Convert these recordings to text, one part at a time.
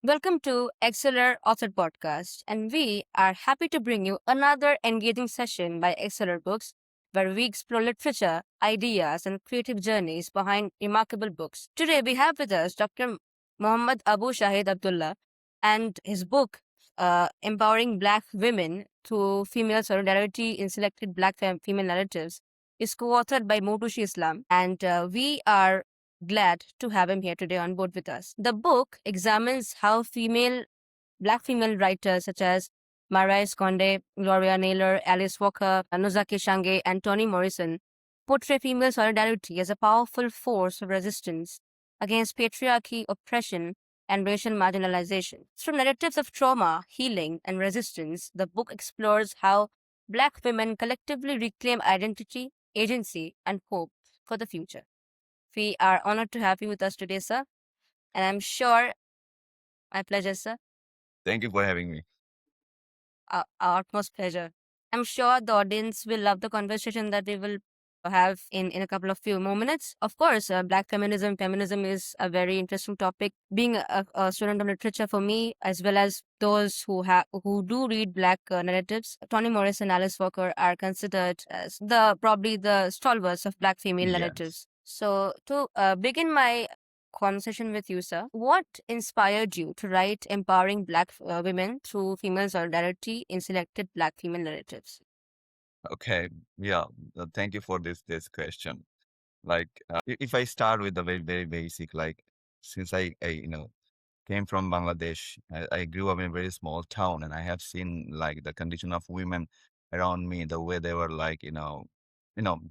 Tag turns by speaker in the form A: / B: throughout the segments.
A: Welcome to Exceller Author Podcast, and we are happy to bring you another engaging session by Exceller Books, where we explore literature, ideas, and creative journeys behind remarkable books. Today, we have with us Dr. Md Abu Shahid Abdullah, and his book, Empowering Black Women Through Female Solidarity in Selected Black Female Narratives, is co-authored by Motushi Islam, and we are glad to have him here today on board with us. The book examines how black female writers such as Marais Conde, Gloria Naylor, Alice Walker, Nozaki Shange, and Toni Morrison portray female solidarity as a powerful force of resistance against patriarchy, oppression, and racial marginalization. Through narratives of trauma, healing, and resistance, the book explores how Black women collectively reclaim identity, agency, and hope for the future. We are honored to have you with us today, sir. And I'm sure, my pleasure, sir.
B: Thank you for having me.
A: Our utmost pleasure. I'm sure the audience will love the conversation that we will have in a couple of few more minutes. Of course, Black feminism is a very interesting topic. Being a student of literature for me, as well as those who do read Black narratives, Toni Morrison and Alice Walker are considered as probably the stalwarts of Black female
B: Yes.
A: narratives. So, to begin my conversation with you, sir. What inspired you to write empowering Black women through female solidarity in selected Black female narratives?
B: Okay. Yeah. Thank you for this question. If I start with the very basic, like since I came from Bangladesh, I grew up in a very small town, and I have seen like the condition of women around me, the way they were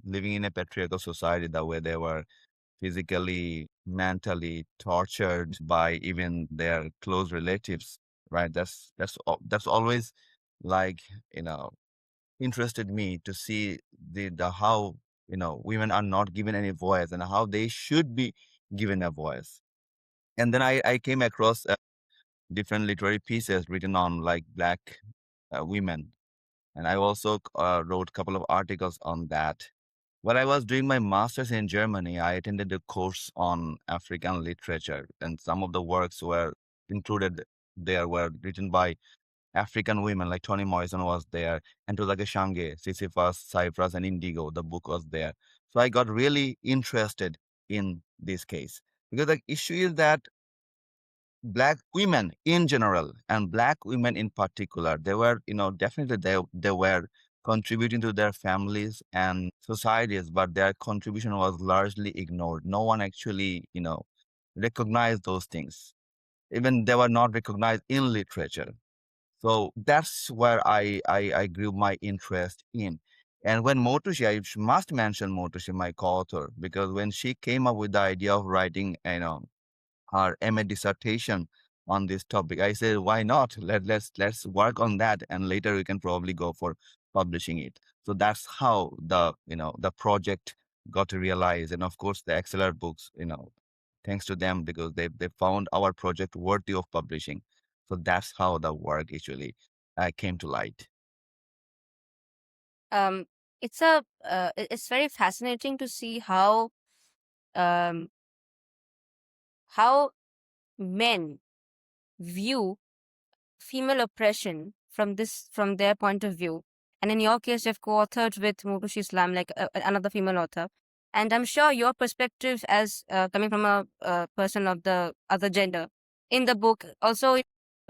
B: living in a patriarchal society, the way they were physically, mentally tortured by even their close relatives, right? That's always like, you know, interested me to see the how, women are not given any voice and how they should be given a voice. And then I came across different literary pieces written on like Black women. And I also wrote a couple of articles on that. While I was doing my master's in Germany, I attended a course on African literature, and some of the works were included there were written by African women, like Toni Morrison was there, and Ntozake Shange, Sisyphus, Cyprus, and Indigo. The book was there. So I got really interested in this case because the issue is that Black women in general and Black women in particular, they were, definitely they were contributing to their families and societies, but their contribution was largely ignored. No one actually, recognized those things. Even they were not recognized in literature. So that's where I grew my interest in. And when Motoshi, I must mention Motoshi, my co-author, because when she came up with the idea of writing, her MA dissertation on this topic, I said, why not? Let's work on that, and later we can probably go for publishing it. So that's how the project got realized, and of course the Acceler books, thanks to them because they found our project worthy of publishing. So that's how the work actually came to light.
A: Um, it's very fascinating to see um, how men view female oppression from their point of view. And in your case, you've co-authored with Mubushi Islam, like another female author. And I'm sure your perspective as coming from a person of the other gender in the book also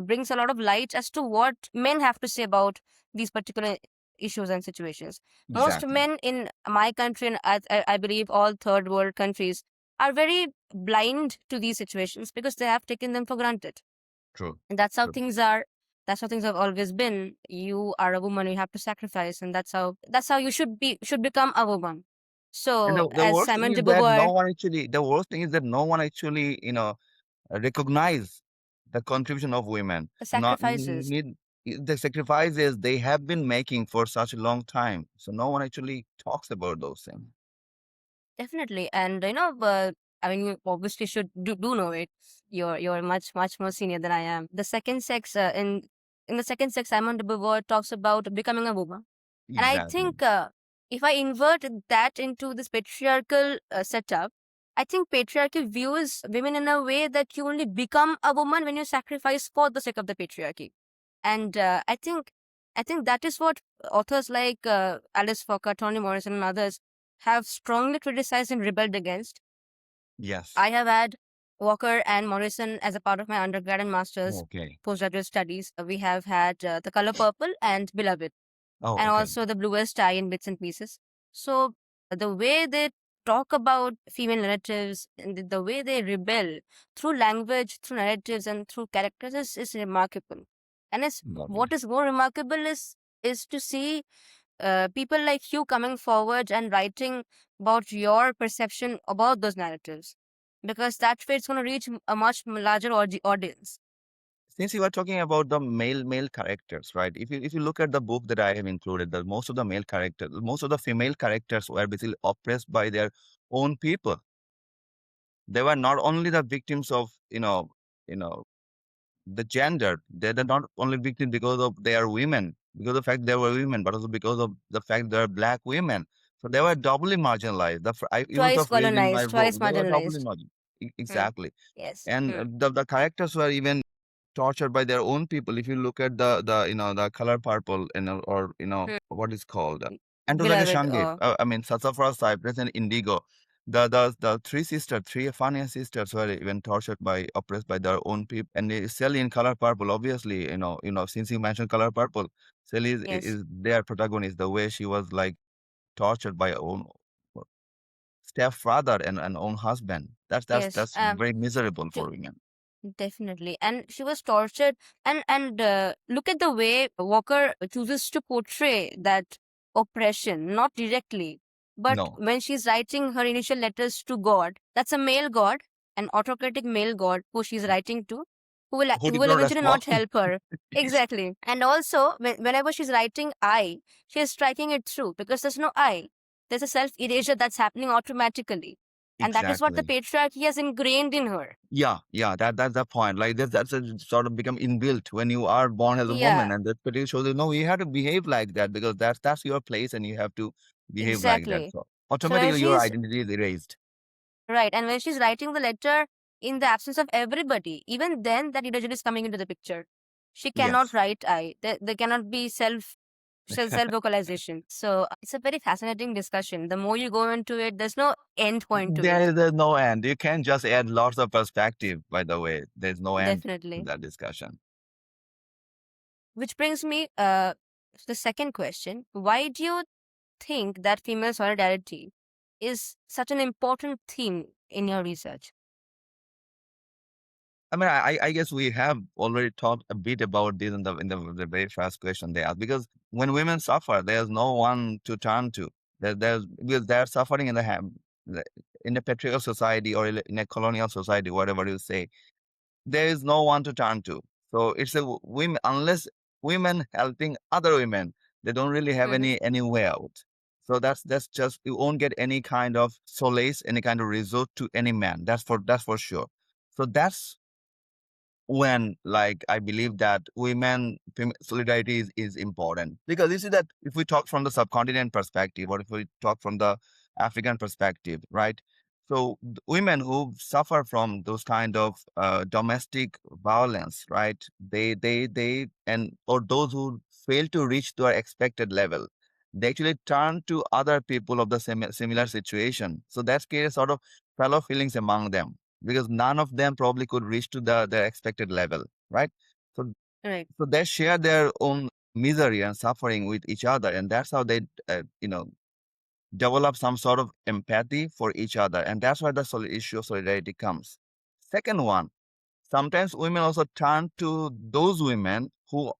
A: brings a lot of light as to what men have to say about these particular issues and situations. Most
B: Exactly.
A: men in my country, and I believe all third world countries, are very blind to these situations because they have taken them for granted.
B: True.
A: And that's how
B: True.
A: things are. That's how things have always been. You are a woman, you have to sacrifice, and that's how you should become a woman.
B: And
A: So
B: the
A: as
B: worst thing
A: Simon
B: is
A: de
B: that
A: Beauvoir,
B: the worst thing is that no one actually, recognize the contribution of women,
A: the
B: not
A: sacrifices,
B: need the sacrifices they have been making for such a long time. So no one actually talks about those things.
A: definitely. And I mean, you obviously should do know it. You're much more senior than I am. The second sex in the second sex, Simon de Beauvoir talks about becoming a woman. And I
B: Exactly.
A: think if I invert that into this patriarchal setup, I think patriarchy views women in a way that you only become a woman when you sacrifice for the sake of the patriarchy. And I think that is what authors like Alice Walker, Toni Morrison, and others have strongly criticized and rebelled against.
B: Yes.
A: I have had Walker and Morrison as a part of my undergrad and master's
B: Okay.
A: postgraduate studies. We have had The Color Purple and Beloved,
B: Oh,
A: and
B: okay.
A: also The Bluest Eye in Bits and Pieces. So the way they talk about female narratives and the way they rebel through language, through narratives, and through characters is remarkable. And it's,
B: Got it.
A: what is more remarkable is to see people like you coming forward and writing about your perception about those narratives, because that way it's going to reach a much larger audience.
B: Since you are talking about the male characters, right? If you look at the book that I have included, the most of the male characters, most of the female characters were basically oppressed by their own people. They were not only the victims of you know the gender. They're not only victims because of they are women, because of the fact they were women, but also because of the fact they are black women. So they were doubly marginalized. I use the
A: Twice
B: phrase in my
A: colonized,
B: book.
A: twice
B: They were doubly
A: marginalized.
B: marginalized.
A: Hmm.
B: Exactly.
A: Yes.
B: And
A: Hmm.
B: the characters were even tortured by their own people. If you look at the color purple, or
A: Hmm.
B: what is called Antoraja
A: Beloved.
B: Shange, I mean Sassafras Cypress and Indigo, the three Afghani sisters were even tortured by oppressed by their own people. And Sally in Color Purple, obviously, since you mentioned Color Purple, Sally
A: Yes.
B: is their protagonist. The way she was like tortured by her own stepfather and own husband. That's that's
A: Yes.
B: that's very miserable
A: She,
B: for women.
A: definitely. And she was tortured. And look at the way Walker chooses to portray that oppression, not directly, but
B: No,
A: when she's writing her initial letters to God, that's a male God, an autocratic male God who she's writing to,
B: who
A: who
B: did
A: will
B: not
A: eventually
B: respond?
A: not help her. Exactly. And also, whenever she's writing I, she is striking it through because there's no I. There's a self erasure that's happening automatically. And that is what the
B: Exactly.
A: patriarchy has ingrained in her.
B: Yeah. That's the point. Like that's a sort of become inbuilt when you are born as a woman,
A: Yeah,
B: and that pretty shows you no, you have to behave like that because that's your place, and you have to behave like that.
A: exactly.
B: So
A: So when
B: automatically your
A: she's
B: identity is erased.
A: right, and when she's writing the letter in the absence of everybody, even then that individual is coming into the picture. She cannot
B: Yes.
A: write I. There cannot be self vocalization. So it's a very fascinating discussion. The more you go into it, there's no end point to it.
B: There's no end. You can just add lots of perspective. By the way, there's no end to
A: Definitely.
B: that discussion.
A: Which brings me to the second question. Why do you think that female solidarity is such an important theme in your research?
B: I mean, I guess we have already talked a bit about this in the very first question they asked. Because when women suffer, there's no one to turn to. Because they're suffering in a patriarchal society or in a colonial society, whatever you say. There is no one to turn to. So it's women, unless women helping other women, they don't really have
A: Hmm.
B: any way out. So that's just, you won't get any kind of solace, any kind of resort to any man. That's for sure. So that's when, like, I believe that solidarity is important. Because you see that if we talk from the subcontinent perspective, or if we talk from the African perspective, right? So women who suffer from those kind of domestic violence, right? They and or those who fail to reach their expected level, they actually turn to other people of the similar situation. So that's creates sort of fellow feelings among them, because none of them probably could reach to their expected level, right? So,
A: Right.
B: so they share their own misery and suffering with each other, and that's how they, develop some sort of empathy for each other, and that's why the issue of solidarity comes. Second one, sometimes women also turn to those women who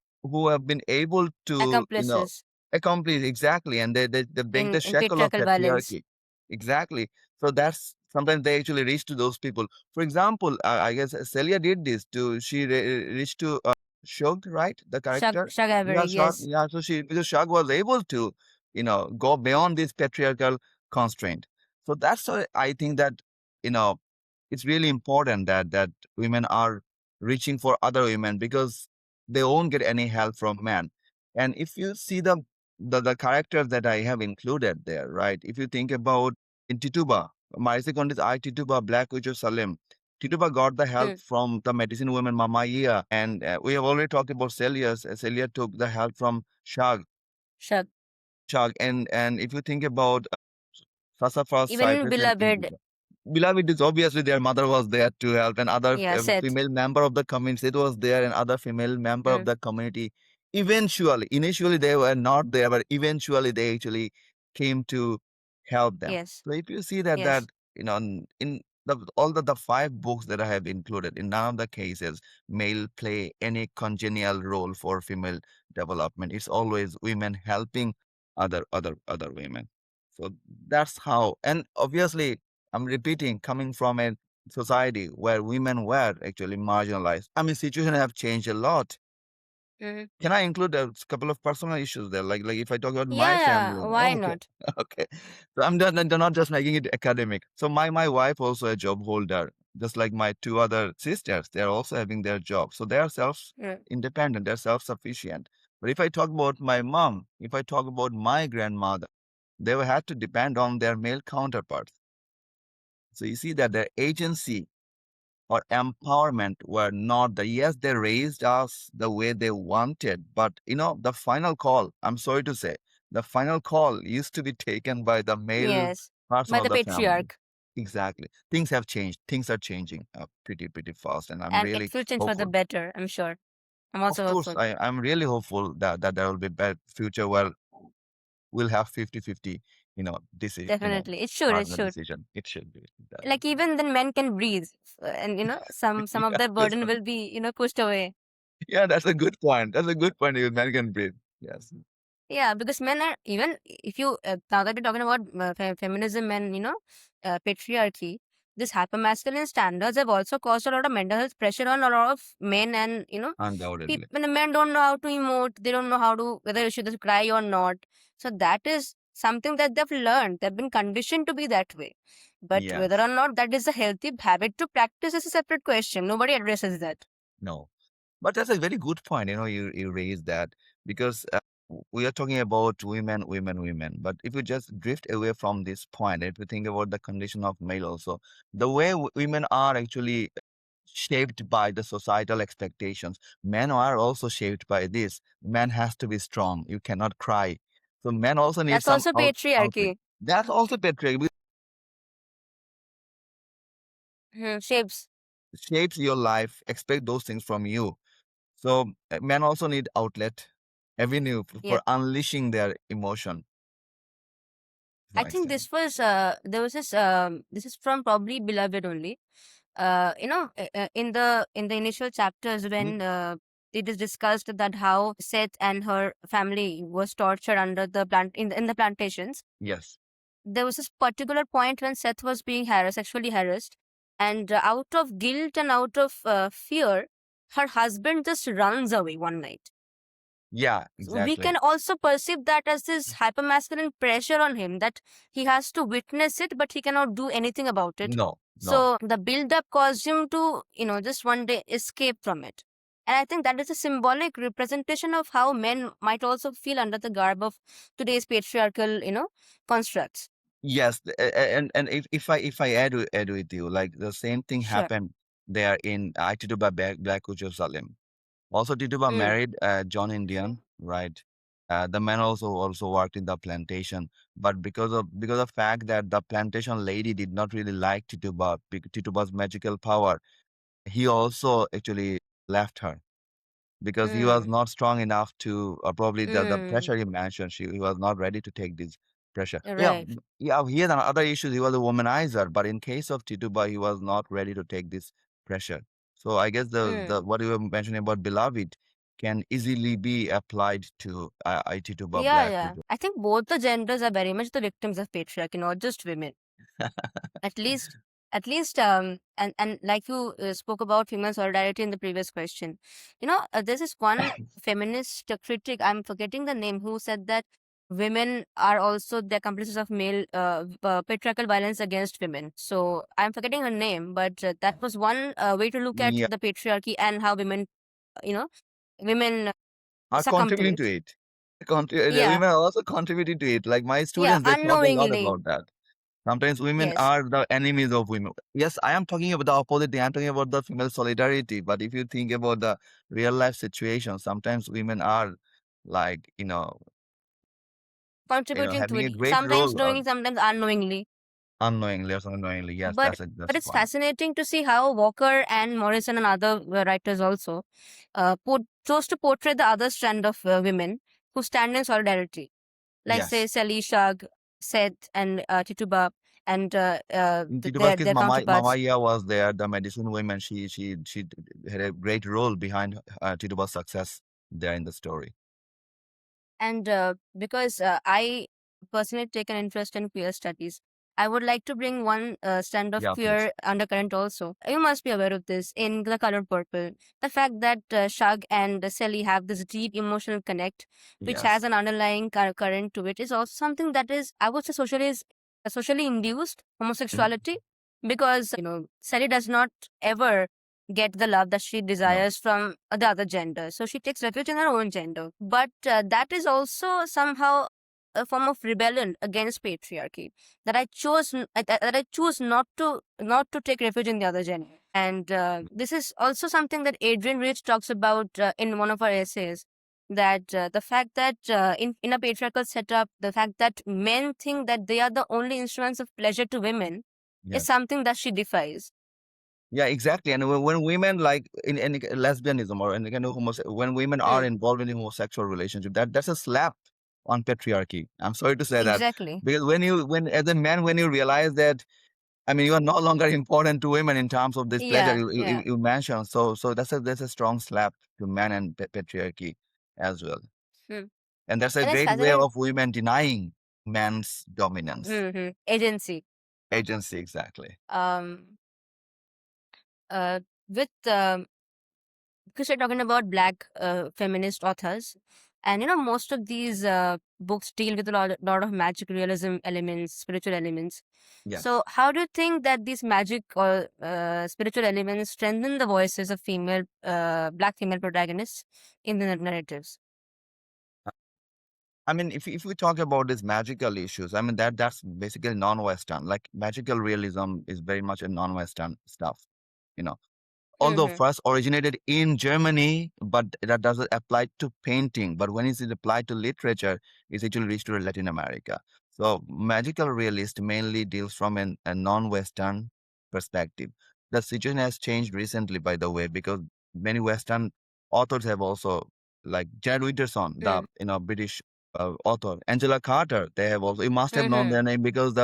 B: have been able to,
A: Accomplices
B: accomplish exactly, and they break the
A: in
B: shackle of
A: patriarchal violence.
B: patriarchy. Exactly. So that's sometimes they actually reach to those people. For example, I guess Celia did this to she reached to Shug, right? The character. Yeah,
A: Shagavari,
B: Shug.
A: yes.
B: Yeah, so she because Shug was able to, go beyond this patriarchal constraint. So that's why I think that you know it's really important that women are reaching for other women, because they won't get any help from men. And if you see the characters that I have included there, right? If you think about in Tituba, Marisa Kondi's I Tituba, Black Witch of Salem. Tituba got the help
A: Hmm.
B: from the medicine woman Mama Iya, and we have already talked about Celia's. Celia took the help from Shag.
A: Sure.
B: Shag, and if you think about Sassafras,
A: Even
B: Cypress, and
A: beloved.
B: Indigo. Beloved is obviously their mother was there to help, and other
A: Yeah, Seth.
B: female member of the community it was there, and other female member of
A: Hmm.
B: the community. Eventually, initially they were not there, but eventually they actually came to help them.
A: Yes.
B: So if you see that
A: Yes.
B: in all the five books that I have included, in none of the cases male play any congenial role for female development. It's always women helping other women. So that's how, and obviously, I'm repeating, coming from a society where women were actually marginalized. I mean, situations have changed a lot.
A: Hmm.
B: Can I include a couple of personal issues there? Like if I talk about my
A: Yeah,
B: family.
A: yeah. Why
B: Oh, okay,
A: not?
B: okay. So I'm not just making it academic. So my wife also a job holder, just like my two other sisters. They're also having their job, so they are self
A: Hmm.
B: independent. They're self sufficient. But if I talk about my mom, if I talk about my grandmother, they had to depend on their male counterparts. So you see that their agency or empowerment were not the, yes, they raised us the way they wanted, but the final call, I'm sorry to say, the final call used to be taken by the male
A: Yes.
B: person
A: By
B: of
A: the
B: the family.
A: patriarch.
B: Exactly. Things have changed. Things are changing pretty fast. And I'm
A: And it
B: really
A: will change for the
B: hopeful.
A: better, I'm sure. I'm
B: Of
A: also
B: course,
A: hopeful.
B: I'm really hopeful that there will be better future where we'll have 50-50, decision,
A: Definitely. It should. It
B: partner
A: should.
B: decision. It should be. It does.
A: Like even then men can breathe. And some of
B: Yeah,
A: the
B: that's
A: burden will be, pushed away.
B: yeah, that's a good point. That's a good point. You man can breathe. Yes.
A: Yeah, because men are, even if you now that we're talking about feminism and patriarchy, this hypermasculine standards have also caused a lot of mental health pressure on a lot of men, and
B: Undoubtedly.
A: when the men don't know how to emote, they don't know how to, whether they should cry or not. So that is something that they've learned. They've been conditioned to be that way. But whether or
B: Yes.
A: not that is a healthy habit to practice is a separate question. Nobody addresses that.
B: No. But that's a very good point. You raised that because we are talking about women, women, women. But if you just drift away from this point, if you think about the condition of male also, the way women are actually shaped by the societal expectations, men are also shaped by this. Man has to be strong. You cannot cry. So men also need
A: That's
B: some
A: also
B: outlet.
A: patriarchy.
B: That's also patriarchy.
A: Shapes.
B: Shapes your life, expect those things from you. So men also need outlet, avenue
A: Yeah.
B: for unleashing their emotion to
A: I
B: some
A: think
B: extent.
A: this was there was this is from probably Beloved only. In the initial chapters
B: Mm,
A: when it is discussed that how Seth and her family was tortured under the in the plantations.
B: yes.
A: There was this particular point when Seth was being sexually harassed, and out of guilt and out of fear, her husband just runs away one night.
B: Yeah,
A: So we
B: exactly.
A: can also perceive that as this hypermasculine pressure on him, that he has to witness it, but he cannot do anything about it.
B: No, no.
A: So the build up caused him to, just one day escape from it. And I think that is a symbolic representation of how men might also feel under the garb of today's patriarchal, constructs.
B: Yes, and if I add with you, like the same thing
A: Sure.
B: happened there in Tituba Black Jerusalem. Also, Tituba
A: Mm,
B: married John Indian, right? The man also worked in the plantation, but because of fact that the plantation lady did not really like Tituba's magical power, he also actually left her because he was
A: mm,
B: not strong enough to probably the
A: mm,
B: pressure you mentioned. He was not ready to take this pressure. Yeah,
A: right.
B: yeah. He had another issue. He was a womanizer, but in case of Tituba, he was not ready to take this pressure. So I guess the
A: Mm.
B: what you were mentioning about beloved can easily be applied to Tituba
A: Yeah,
B: Black
A: yeah.
B: Widow.
A: I think both the genders are very much the victims of patriarchy, not just women. At least, and like you spoke about female solidarity in the previous question. This is one feminist critic, I'm forgetting the name, who said that women are also the accomplices of male patriarchal violence against women. So I'm forgetting her name, but that was one way to look at
B: Yeah,
A: the patriarchy and how women, you know women
B: are
A: succumb to
B: contributing to
A: it.
B: it.
A: Yeah,
B: Women are also contributing to it. Like my
A: yeah,
B: students, they talk a lot
A: unknowingly.
B: about that. Sometimes women
A: Yes.
B: are the enemies of women. Yes, I am talking about the opposite thing. I'm talking about the female solidarity. But if you think about the real life situation, sometimes women are like,
A: Contributing to
B: having
A: it,
B: a great
A: sometimes
B: role
A: knowing, sometimes unknowingly.
B: unknowingly or unknowingly. Yes,
A: But
B: that's
A: but
B: the
A: it's
B: point.
A: fascinating to see how Walker and Morrison and other writers also chose to portray the other strand of women who stand in solidarity, like say
B: Yes.
A: Sally Shug, Seth, and Tituba, and
B: Tituba's
A: their
B: Mama
A: counterparts.
B: Iya was there, the medicine woman. She had a great role behind Tituba's success there in the story.
A: And because I personally take an interest in queer studies, I would like to bring one strand of
B: Yeah, please.
A: queer undercurrent also. You must be aware of this in The Color Purple. The fact that Shug and Sally have this deep emotional connect, which has
B: Yes.
A: an underlying current to it, is also something that is, I would say, socially induced
B: Mhm.
A: homosexuality. Because Sally does not ever get the love that she
B: No.
A: desires from the other gender. So she takes refuge in her own gender. But that is also somehow a form of rebellion against patriarchy. That I choose not to take refuge in the other gender. And this is also something that Adrian Rich talks about in one of her essays. That the fact that in a patriarchal setup, the fact that men think that they are the only instruments of pleasure to women is
B: Yes.
A: something that she defies.
B: Yeah, exactly. And when women like in any lesbianism or any kind of when women are
A: Hmm,
B: involved in a homosexual relationship, that's a slap on patriarchy. I'm sorry to say that
A: exactly.
B: because when as a man when you realize that I mean you are no longer important to women in terms of this pleasure
A: Yeah, yeah.
B: you mentioned. So that's a strong slap to men and patriarchy as well.
A: Hmm.
B: And that's a
A: And it's
B: great way
A: fascinating.
B: of women denying men's dominance
A: Agency.
B: agency exactly.
A: Um, with because we're talking about black feminist authors, and most of these books deal with a lot of magic realism elements, spiritual elements.
B: Yes.
A: So, how do you think that these magic or spiritual elements strengthen the voices of black female protagonists in the narratives?
B: I mean, if we talk about these magical issues, I mean that's basically non-Western. Like magical realism is very much a non-Western stuff, you know. Although
A: Mm-hmm.
B: first originated in Germany, but that doesn't apply to painting. But when it's applied to literature, it's actually reached to Latin America. So magical realist mainly deals from a non-Western perspective. The situation has changed recently, by the way, because many Western authors have also, like Jared Winterson, the
A: Mm.
B: British author, Angela Carter. They have also. You must have known
A: Mm-hmm.
B: their name because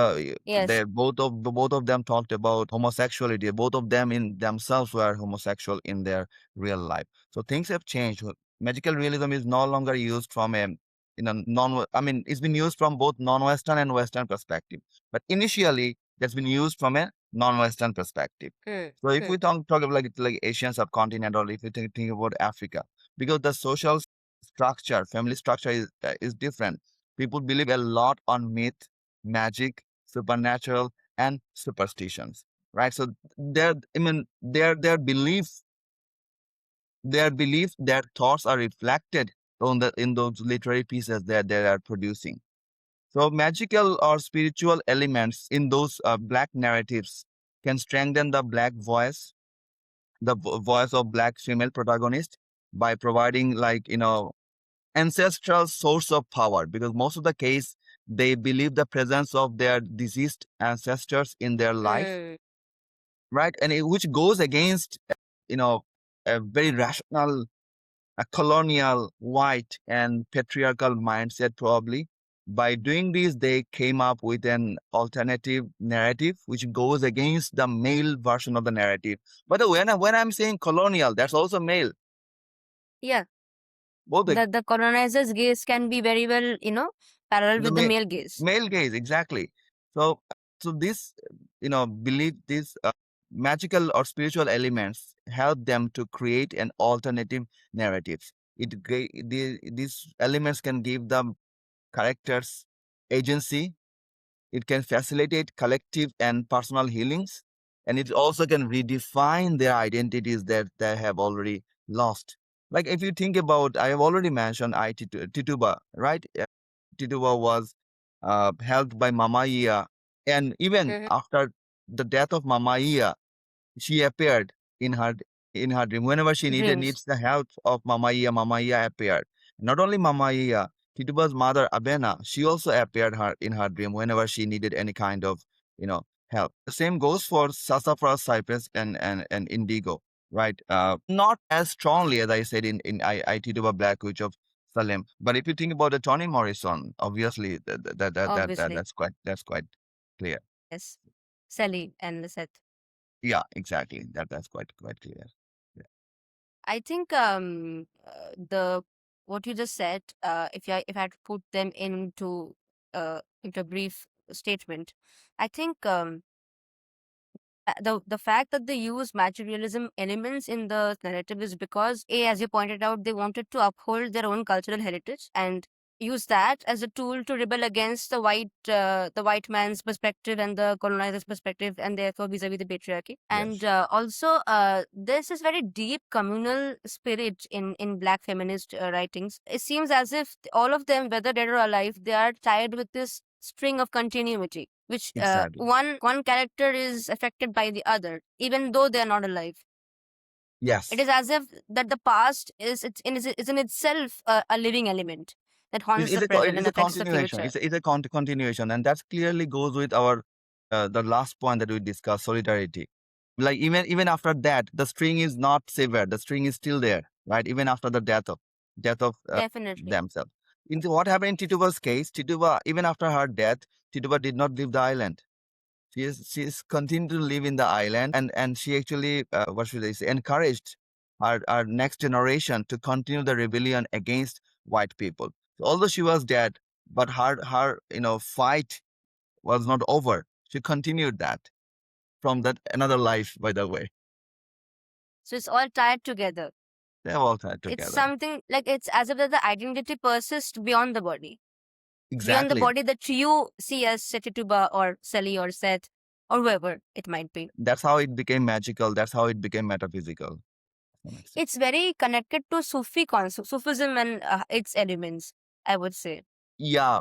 A: Yes.
B: they both of them talked about homosexuality. Both of them in themselves were homosexual in their real life. So things have changed. Magical realism is no longer used from a non. I mean, it's been used from both non-Western and Western perspective. But initially, that's been used from a non-Western perspective. So if we talk about like Asian subcontinent, or if we think about Africa, because the social structure, family structure is different. People believe a lot on myth, magic, supernatural, and superstitions, right? So I mean, their thoughts are reflected in those literary pieces that they are producing. So magical or spiritual elements in those black narratives can strengthen the black voice, the voice of black female protagonist by providing ancestral source of power, because most of the case they believe the presence of their deceased ancestors in their life,
A: Mm.
B: right? And which goes against you know a very rational, a colonial, white and patriarchal mindset. Probably by doing this they came up with an alternative narrative which goes against the male version of the narrative. But when I'm saying colonial, that's also male.
A: Yeah.
B: Both
A: The colonizer's gaze can be very well, parallel
B: the
A: with the male gaze.
B: male gaze exactly. So this belief, these magical or spiritual elements help them to create an alternative narratives. These elements can give them characters agency. It can facilitate collective and personal healings, and it also can redefine their identities that they have already lost. Like if you think about, I have already mentioned Tituba, right? Tituba was helped by Mama Iya And even
A: Mhm.
B: after the death of Mama Iya, she appeared in her dream. Whenever she
A: Dreams.
B: needs the help of Mama Iya appeared. Not only Mama Iya, Tituba's mother Abena, she also appeared her in her dream whenever she needed any kind of help. The same goes for Sassafras Cypress and Indigo, right? Not as strongly as I said in I Tituba Black Witch of Salem. But if you think about the Toni Morrison, obviously
A: Obviously.
B: that's quite clear.
A: Yes. Sally and Seth.
B: Yeah, exactly. That's quite clear. Yeah.
A: I think the what you just said, if I had to put them into a brief statement, I think the fact that they use materialism elements in the narrative is because a, as you pointed out, they wanted to uphold their own cultural heritage and use that as a tool to rebel against the white man's perspective and the colonizer's perspective, and therefore vis-a-vis the patriarchy. And
B: Yes,
A: also there's this very deep communal spirit in black feminist writings. It seems as if all of them, whether dead or alive, they are tied with this string of continuity, which
B: exactly.
A: one character is affected by the other, even though they are not alive. It
B: Yes.
A: is as if that the past is in itself a living element that haunts the present and
B: It's a
A: affects the
B: continuation.
A: future.
B: It's a continuation, and that clearly goes with our the last point that we discussed, solidarity. Like even after that, the string is not severed. The string is still there, right? Even after the death of
A: Definitely.
B: themselves. What happened in Tituba's case, Tituba, even after her death, Tituba did not leave the island. She's continued to live in the island, and she actually what should I say, encouraged our next generation to continue the rebellion against white people. So although she was dead, but her fight was not over. She continued that from that another life, by the way.
A: So it's all tied together.
B: They all tied
A: It's
B: together.
A: something like it's as if that the identity persists beyond the
B: Exactly.
A: body that you see as Setituba or Sally or Seth or whoever it might be.
B: That's how it became magical. That's how it became metaphysical. To some extent.
A: It's very connected to Sufism and its elements, I would say.
B: Yeah.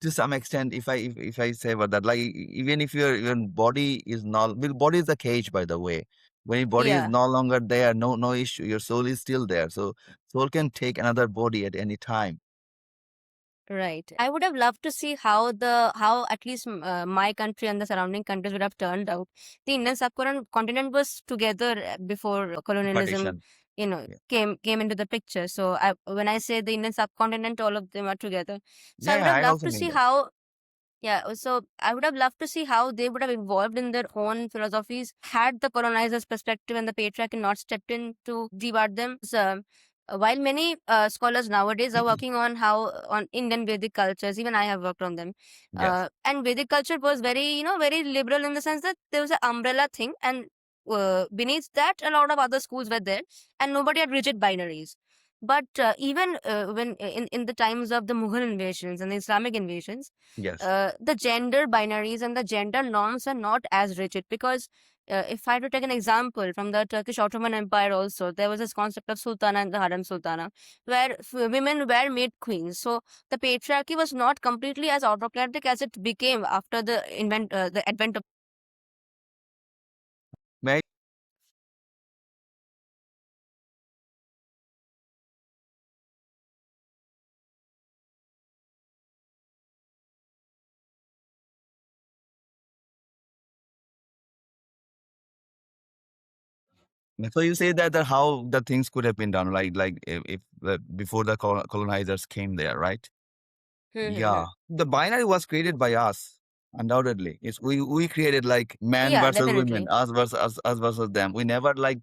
B: To some extent, if I say about that, like even if your body is not, well, body is a cage, by the way. When your body is
A: Yeah.
B: no longer there, no issue. Your soul is still there. So soul can take another body at any time.
A: Right. I would have loved to see how at least my country and the surrounding countries would have turned out. The Indian subcontinent was together before colonialism,
B: Partition. Yeah.
A: came into the picture. So when I say the Indian subcontinent, all of them are together. So I
B: Yeah,
A: would
B: yeah,
A: have
B: I
A: loved
B: also
A: to
B: mean
A: see
B: that.
A: how. Yeah, so I would have loved to see how they would have evolved in their own philosophies had the colonizer's perspective and the patriarchy not stepped in to debar them. So, while many scholars nowadays are working on how on Indian Vedic cultures, even I have worked on them.
B: Yes.
A: And Vedic culture was very liberal in the sense that there was an umbrella thing, and beneath that, a lot of other schools were there, and nobody had rigid binaries. But even when in the times of the Mughal invasions and the Islamic invasions,
B: Yes.
A: the gender binaries and the gender norms are not as rigid because if I had to take an example from the Turkish Ottoman Empire, also there was this concept of sultana and the harem sultana, where women were made queens. So the patriarchy was not completely as autocratic as it became after the advent of.
B: May So you say that how the things could have been done, like if before the colonizers came there, right? Yeah, the binary was created by us, undoubtedly. It's we created like man
A: Yeah,
B: versus women,
A: definitely.
B: us versus them. We never like,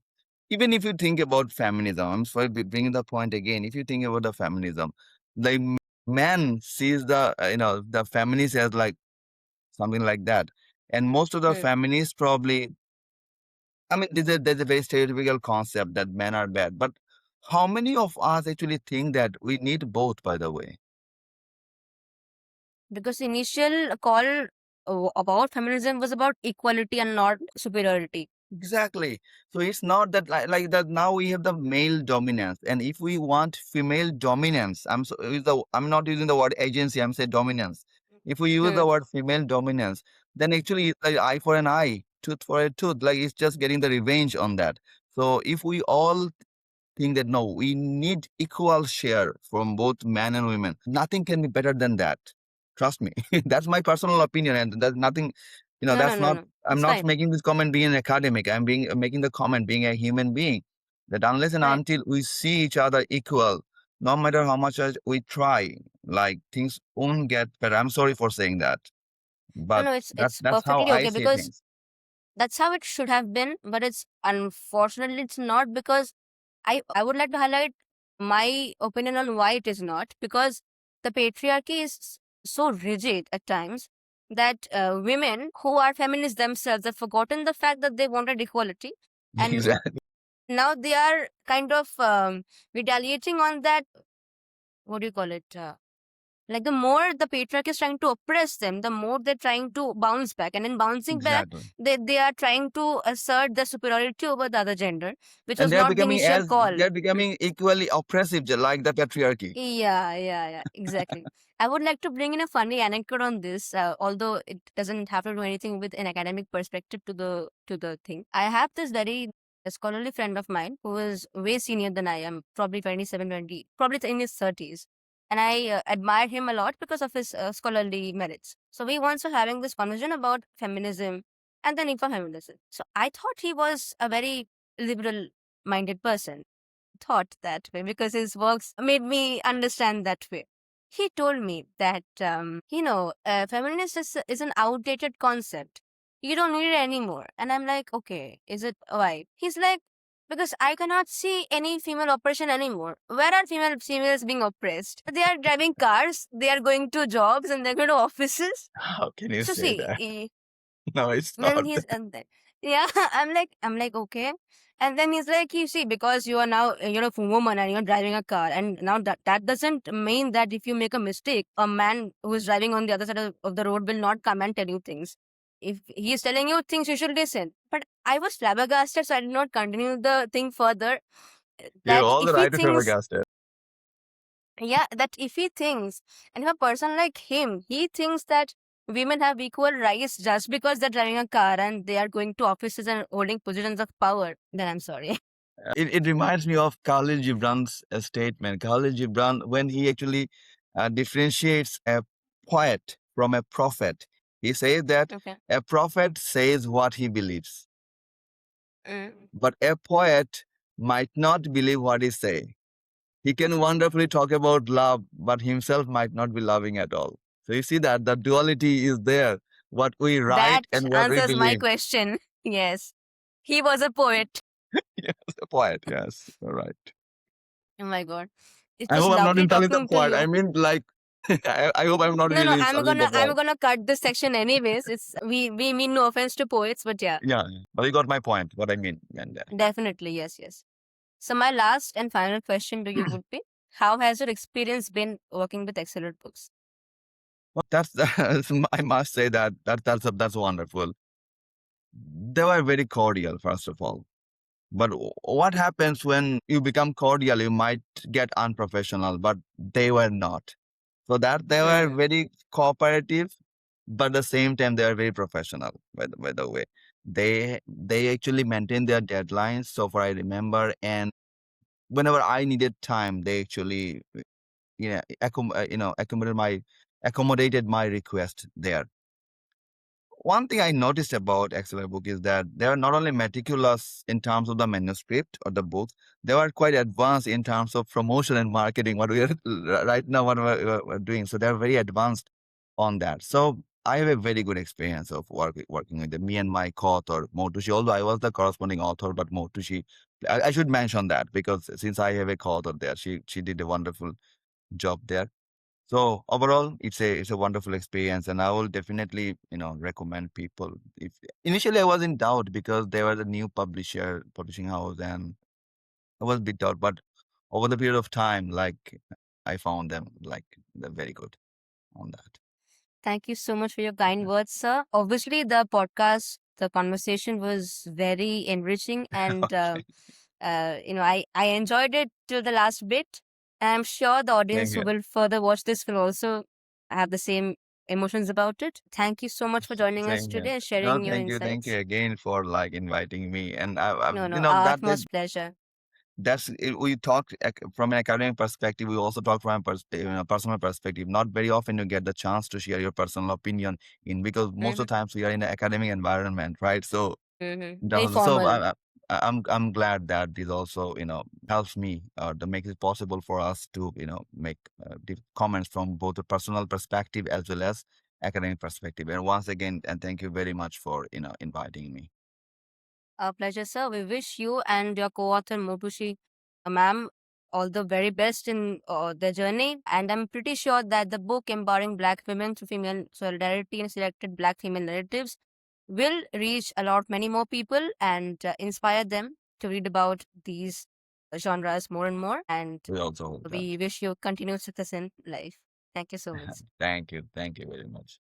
B: even if you think about feminism. I'm sorry bringing the point again. If you think about the feminism, like man sees the the feminist as like something like that, and most of the
A: Hmm.
B: feminists probably. I mean, there's a very stereotypical concept that men are bad, but how many of us actually think that we need both? By the way.
A: Because initial call about feminism was about equality and not superiority.
B: Exactly. So it's not that like that now we have the male dominance. And if we want female dominance, I'm not using the word agency, I'm saying dominance. If we use
A: Hmm.
B: the word female dominance, then actually it's like eye for an eye, tooth for a tooth. Like it's just getting the revenge on that. So if we all think that no, we need equal share from both men and women, nothing can be better than that. Trust me. That's my personal opinion, and that's nothing.
A: No, no,
B: That's
A: no,
B: not.
A: no.
B: I'm
A: It's
B: not
A: fine.
B: making this comment being an academic. I'm being making the comment being a human being. That unless and
A: Right.
B: until we see each other equal, no matter how much we try, like things won't get better. I'm sorry for saying that,
A: No,
B: but
A: no,
B: that's
A: it's
B: that's how
A: perfectly
B: I
A: okay
B: see
A: because
B: things.
A: that's how it should have been, but it's unfortunately it's not because I would like to highlight my opinion on why it is not because the patriarchy is so rigid at times that women who are feminists themselves have forgotten the fact that they wanted equality, and
B: Exactly.
A: now they are kind of retaliating on that. What do you call it? Like the more the patriarchy is trying to oppress them, the more they're trying to bounce back. And in bouncing back,
B: Exactly.
A: they are trying to assert the superiority over the other gender, which
B: And
A: was not the initial call.
B: they're becoming equally oppressive, like the patriarchy.
A: Yeah, exactly. I would like to bring in a funny anecdote on this, although it doesn't have to do anything with an academic perspective to the thing. I have this very scholarly friend of mine who is way senior than I am, probably 27, 20, probably in his 30s. And I admire him a lot because of his scholarly merits. So we once were having this conversation about feminism and the need for feminism. So I thought he was a very liberal minded person, thought that way because his works made me understand that way. He told me that, feminist is an outdated concept. You don't need it anymore. And I'm like, okay, is it why? He's like, because I cannot see any female oppression anymore. Where are females being oppressed? They are driving cars, they are going to jobs, and they're going to offices.
B: How can you
A: So
B: say
A: see,
B: that? No, it's
A: and then
B: not.
A: yeah, I'm like, okay. And then he's like, you see, because you are now, you're a woman and you're driving a car. And now that doesn't mean that if you make a mistake, a man who is driving on the other side of the road will not come and tell you things. If he's telling you things, you should listen. But I was flabbergasted, so I did not continue the thing further.
B: You have
A: That
B: all the
A: if he
B: right to
A: thinks
B: flabbergasted.
A: yeah, that if he thinks, and if a person like him, he thinks that women have equal rights just because they're driving a car and they are going to offices and holding positions of power, then I'm sorry.
B: It reminds me of Khalil Gibran's statement. Khalil Gibran, when he actually differentiates a poet from a prophet, he says that
A: Okay.
B: a prophet says what he believes,
A: Mm.
B: but a poet might not believe what he say. He can wonderfully talk about love, but himself might not be loving at all. So you see that the duality is there. What we write
A: That
B: and what we
A: answers my
B: believe.
A: question. Yes. He was a poet.
B: Yes, a poet. Yes, you're right.
A: Oh my god. It
B: I
A: was
B: hope I'm not
A: lovely
B: insulting the
A: talking to
B: poet. I
A: you.
B: mean, like, I hope I'm not
A: No, no,
B: really insulting the
A: I'm
B: poet.
A: gonna cut this section anyways. It's we mean no offense to poets, but yeah,
B: Yeah, but you got my point. What I mean, and
A: definitely, yes. So my last and final question to you would be, how has your experience been working with Accelerate Books?
B: well, I must say that's wonderful. They were very cordial, first of all. But what happens when you become cordial? You might get unprofessional, but they were not. So that they were
A: Mm.
B: very cooperative, but at the same time they are very professional. By the way, they actually maintain their deadlines. So far, I remember, and whenever I needed time, they actually accommodated my request there. One thing I noticed about Excel book is that they are not only meticulous in terms of the manuscript or the book, they are quite advanced in terms of promotion and marketing. What we are right now, what we're doing, so they're very advanced on that. So I have a very good experience of working with them. Me and my co-author Motushi, although I was the corresponding author, but Motushi, I should mention that because since I have a co-author there, she did a wonderful job there. So overall, it's a wonderful experience, and I will definitely recommend people. If initially I was in doubt because they were the new publishing house, and I was a bit doubt, but over the period of time, like I found them like they're very good on that.
A: Thank you so much for your kind words, sir. Obviously, the podcast, the conversation was very enriching, and
B: Okay,
A: I enjoyed it till the last bit. And I'm sure the
B: same
A: audience who
B: here.
A: will further watch this will also have the same emotions about it. Thank you so much for joining us
B: Same here.
A: today and
B: No,
A: sharing your
B: thank you
A: insights.
B: again for like inviting me. And
A: No, no,
B: you know,
A: our
B: that
A: utmost pleasure.
B: we talked from an academic perspective. We also talk from a personal perspective. Not very often you get the chance to share your personal opinion in, because most
A: Mm-hmm,
B: of the times we are in an academic environment, right? So
A: mm-hmm. Very
B: definitely. So
A: formal.
B: I'm glad that this also helps me to make it possible for us to make comments from both a personal perspective as well as academic perspective. And once again, and thank you very much for inviting me.
A: Our pleasure, sir. We wish you and your co-author Motushi, ma'am, all the very best in their journey. And I'm pretty sure that the book Empowering Black Women Through Female Solidarity and Selected Black Female Narratives will reach a lot many more people and inspire them to read about these genres more and more. And
B: We also hope that.
A: we wish you continued success in life. Thank you so much.
B: Thank you very much.